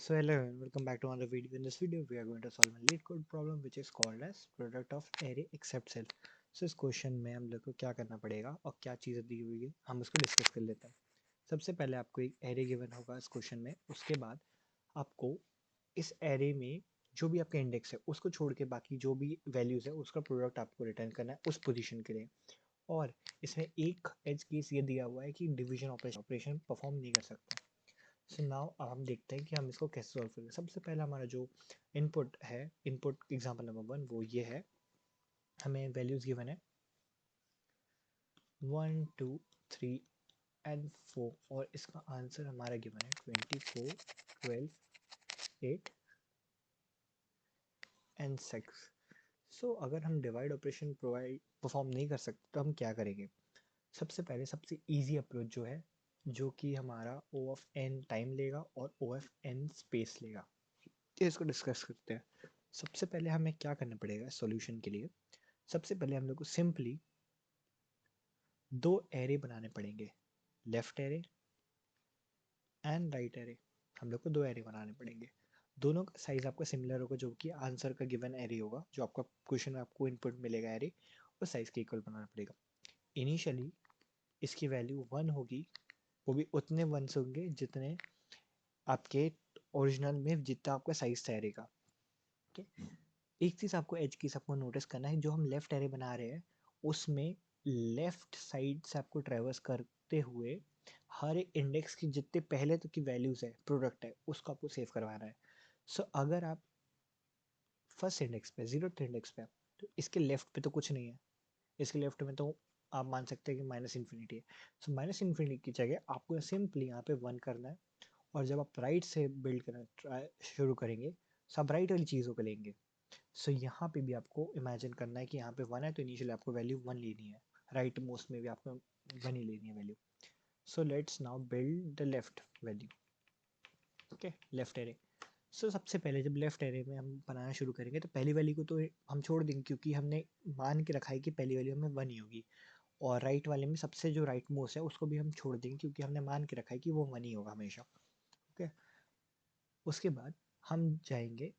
So hello and welcome back to another video. In this video, we are going to solve a lead code problem which is called as product of array except self. So इस question में हम लोग को क्या करना पड़ेगा और क्या चीज़ें दी हुई है हम उसको डिस्कस कर लेते हैं। सबसे पहले आपको एक एरे गिवन होगा इस क्वेश्चन में। उसके बाद आपको इस एरे में जो भी आपका इंडेक्स है उसको छोड़ के बाकी जो भी वैल्यूज़ है उसका प्रोडक्ट आपको रिटर्न करना है उस पोजीशन के लिए। और इसमें एक एज केस ये दिया हुआ है कि डिवीजन ऑपरेशन परफॉर्म नहीं कर सकता। सो नाउ अब हम देखते हैं कि हम इसको कैसे सॉल्व करेंगे। सबसे पहला हमारा जो इनपुट है, इनपुट एग्जांपल नंबर 1 वो ये है। हमें वैल्यूज गिवन है 1 2 3 एंड 4 और इसका आंसर हमारा गिवन है 24 12 8 एंड 6। सो अगर हम डिवाइड ऑपरेशन प्रोवाइड परफॉर्म नहीं कर सकते तो हम क्या करेंगे। सबसे पहले सबसे इजी अप्रोच जो है, जो कि हमारा ओ ऑफ एन टाइम लेगा और ओ ऑफ एन स्पेस लेगा, ये इसको डिस्कस करते हैं। सबसे पहले हमें क्या करना पड़ेगा सॉल्यूशन के लिए। सबसे पहले हम लोग को सिंपली दो एरे बनाने पड़ेंगे, left array and right array. हम लोग को दो एरे बनाने पड़ेंगे, दोनों का साइज आपका सिमिलर होगा, जो कि आंसर का गिवन एरे होगा, जो आपका क्वेश्चन में आपको इनपुट मिलेगा एरे, उस साइज के इक्वल बनाना पड़ेगा। इनिशियली इसकी वैल्यू 1 होगी, वो भी उतने वंस होंगे जितने आपके ओरिजिनल में जितना आपका साइज था एरे का। एक चीज़ आपको एज की सबको नोटिस करना है, जो हम लेफ्ट एरे बना रहे हैं उसमें लेफ्ट साइड से आपको ट्रेवर्स करते हुए हर एक इंडेक्स की जितने पहले तक की वैल्यूज है, प्रोडक्ट है, उसको आपको सेव करवाना है। सो अगर आप फर्स्ट इंडेक्स पे, जीरो इंडेक्स पे, तो इसके लेफ्ट पे तो कुछ नहीं है, इसके लेफ्ट में तो आप मान सकते हैं कि माइनस इन्फिनिटी है। सो माइनस इन्फिनिटी की जगह आपको सिंपली यहाँ पे 1 करना है। और जब आप राइट से बिल्ड करना शुरू करेंगे, सब राइट वाली चीज़ों को लेंगे। सो यहाँ पे भी आपको इमेजिन करना है कि यहाँ पे 1 है तो इनिशियली आपको वैल्यू 1 लेनी है, राइट मोस्ट में भी आपको 1 ही लेनी है value. So let's now build the left value. Okay, left array. So सबसे पहले जब लेफ्ट एरे में हम बनाना शुरू करेंगे तो पहली वैल्यू को तो हम छोड़ देंगे, क्योंकि हमने मान के रखा है कि पहली वैल्यू हमें 1 ही होगी। और राइट वाले में सबसे जो राइट मोस्ट है उसको भी हम छोड़ देंगे, क्योंकि हमने मान के रखा है कि वो 1 ही होगा हमेशा। ओके, उसके बाद हम जाएंगे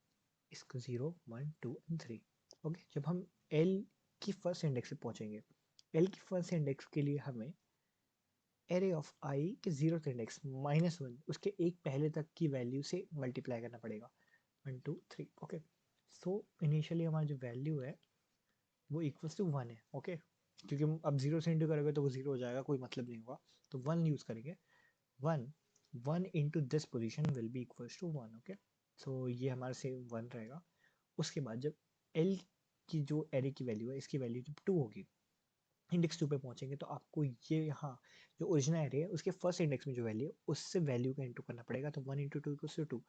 इसको 0 1 2 एंड 3। ओके, जब हम एल की फर्स्ट इंडेक्स पे पहुंचेंगे, एल की फर्स्ट इंडेक्स के लिए हमें एरे ऑफ आई के जीरो इंडेक्स -1 उसके एक पहले तक की वैल्यू से मल्टीप्लाई करना पड़ेगा, 1 2 3। ओके, सो इनिशियली हमारा जो वैल्यू है वो इक्वल्स टू 1 है। ओके, क्योंकि हम अब जीरो से इंटू करेंगे तो वो जीरो हो जाएगा, कोई मतलब नहीं होगा, तो 1 यूज करेंगे। 1 1 into this position will be equals to 1। Okay, so ये हमारा सेम 1 रहेगा। उसके बाद जब एल की जो एरे की वैल्यू है, इसकी वैल्यू जब 2 होगी, इंडेक्स 2 पे पहुंचेंगे, तो आपको ये यहाँ जो ओरिजिनल एरे है उसके फर्स्ट इंडेक्स में जो वैल्यू है उससे वैल्यू का इंटू करना पड़ेगा, तो 1 इंटू टू इक्वल्स टू 2।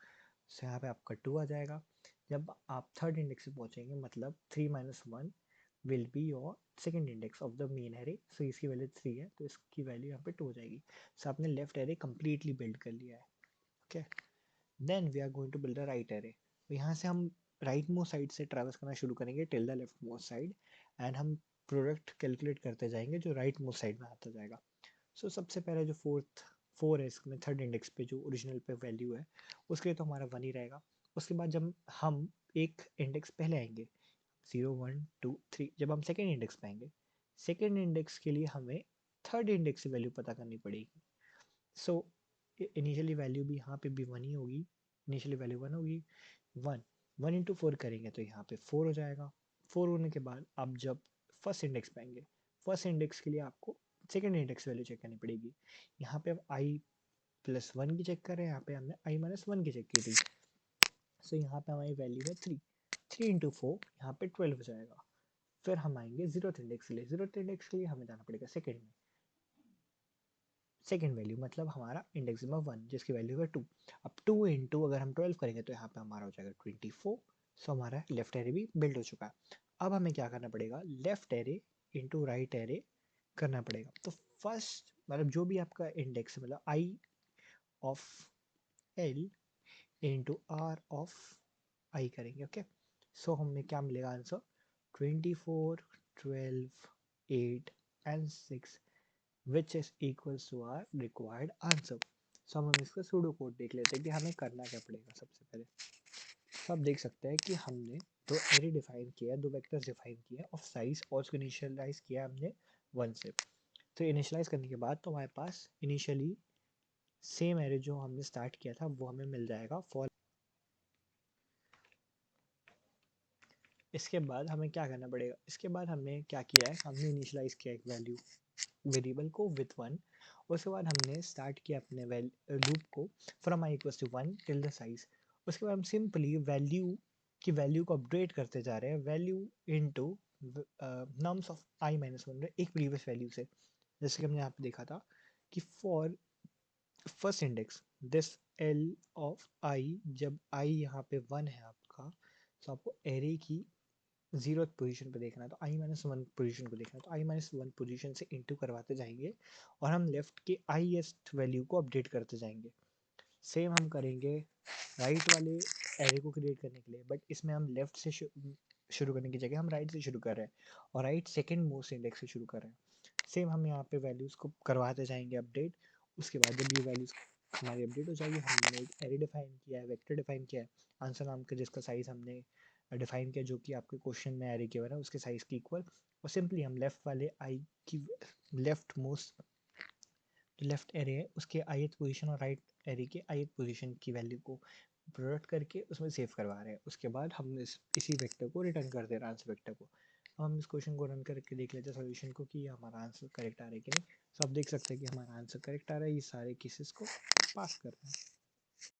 सो यहाँ पे आपका 2 आ जाएगा। जब आप थर्ड इंडेक्स पे पहुंचेंगे, मतलब 3 minus 1 will be your second index of the main array. So इसकी वैल्यू 3 है तो इसकी वैल्यू यहाँ पे 2 हो जाएगी। सो आपने लेफ्ट एरे कंप्लीटली बिल्ड कर लिया है। Okay, then we are going to build a right array. तो यहाँ से हम राइट मोस्ट साइड से ट्रैवर्स करना शुरू करेंगे till the left most side, and हम प्रोडक्ट कैलकुलेट करते जाएंगे जो राइट मोस्ट साइड में आता जाएगा। सो सबसे पहले जो फोर्थ 4 है, इसमें थर्ड इंडेक्स पे जो ओरिजिनल पे वैल्यू है उसके लिए तो हमारा 1 ही रहेगा। उसके बाद जब हम एक इंडेक्स पहले आएंगे, 0 1 2 3, जब हम सेकेंड इंडेक्स पे आएंगे, सेकेंड इंडेक्स के लिए हमें थर्ड इंडेक्स से वैल्यू पता करनी पड़ेगी। सो इनिशियली वैल्यू भी यहाँ पे भी 1 ही होगी, इनिशियली वैल्यू 1 होगी। 1 1 इंटू 4 करेंगे तो यहाँ पे 4 हो जाएगा। 4 होने के बाद आप जब फर्स्ट इंडेक्स पे आएंगे, फर्स्ट इंडेक्स के लिए आपको सेकेंड इंडेक्स वैल्यू चेक करनी पड़ेगी। यहाँ पे हम आई प्लस 1 की चेक कर रहे हैं, यहाँ पे हमने आई माइनस 1 की चेक की थी। सो यहाँ पे हमारी वैल्यू है 3। 3 इंटू 4 यहाँ पे 12 हो जाएगा। फिर हम आएंगे जीरो इंडेक्स के लिए, जीरो इंडेक्स के लिए हमें जाना पड़ेगा सेकेंड में, सेकेंड वैल्यू मतलब हमारा इंडेक्स नंबर 1 जिसकी वैल्यू है 2। अब 2 इंटू अगर हम 12 करेंगे तो यहाँ पे हमारा हो जाएगा 24। सो हमारा लेफ्ट एरे भी बिल्ड हो चुका है। अब हमें क्या करना पड़ेगा, left array into right array करना पड़ेगा। तो फर्स्ट मतलब जो भी आपका इंडेक्स है, मतलब I of L into R of I करेंगे। ओके, सो हमें क्या मिलेगा answer, 24 12 8 and 6 which is equals to our required answer. So हम इसका सूडो कोड देख लेते हैं कि हमें करना क्या पड़ेगा सबसे पहले। तो आप देख सकते हैं कि हमने दो एरे डिफाइन किया है, दो वेक्टर्स डिफाइन किया है ऑफ साइज, और उसको इनिशियलाइज किया हमने 1 से। तो इनिशियलाइज करने के बाद तो हमारे पास इनिशियली सेम एरे जो हमने स्टार्ट किया था वो हमें मिल जाएगा फॉर। इसके बाद हमें क्या करना पड़ेगा, इसके बाद हमने क्या किया है, हमने इनिशियलाइज किया एक वैल्यू वेरिएबल को विथ 1। उसके बाद हमने स्टार्ट किया अपने लूप को from I equals to 1 till the size. उसके बाद हम सिंपली वैल्यू को अपडेट करते जा रहे हैं, value into nums of i-1 एक प्रीवियस वैल्यू से। जैसे कि हमने यहाँ पे देखा था कि for first index this L of I, जब आई यहाँ पे 1 है आपका, तो आपको एरे की 0th पोजीशन पे देखना है, तो i-1 पोजीशन को देखना है, तो i-1 पोजीशन से इनटू करवाते जाएंगे और हम लेफ्ट के हाईएस्ट वैल्यू को अपडेट करते जाएंगे। सेम हम करेंगे राइट वाले एरे को क्रिएट करने के लिए, बट इसमें हम लेफ्ट से शुरू करने की जगह हम राइट से शुरू कर रहे हैं और राइट सेकंड मोस्ट इंडेक्स से शुरू कर रहे हैं। सेम हम यहाँ पे वैल्यूज़ को करवाते जाएंगे अपडेट। उसके बाद जब ये वैल्यूज़ हमारी अपडेट हो जाएगी, हमने एक एरे डिफाइन किया है, वेक्टर डिफाइन किया है आंसर नाम का, जिसका साइज़ हमने डिफाइन किया जो कि आपके क्वेश्चन में एरे के है उसके साइज़ की इक्वल। और सिंपली हम लेफ्ट वाले आई की लेफ्ट मोस्ट जो लेफ्ट एरे है उसके ith पोजीशन और राइट एरे के ith पोजीशन की वैल्यू को प्रोडक्ट करके उसमें सेव करवा रहे हैं। उसके बाद हम इसी वेक्टर को रिटर्न कर दे रहे हैं आंसर वेक्टर को। अब हम इस क्वेश्चन को रन करके देख लेते हैं सॉल्यूशन को कि हमारा आंसर करेक्ट आ रहा है कि नहीं। तो आप देख सकते हैं कि हमारा आंसर करेक्ट आ रहा है, ये सारे केसेस को पास कर रहे हैं।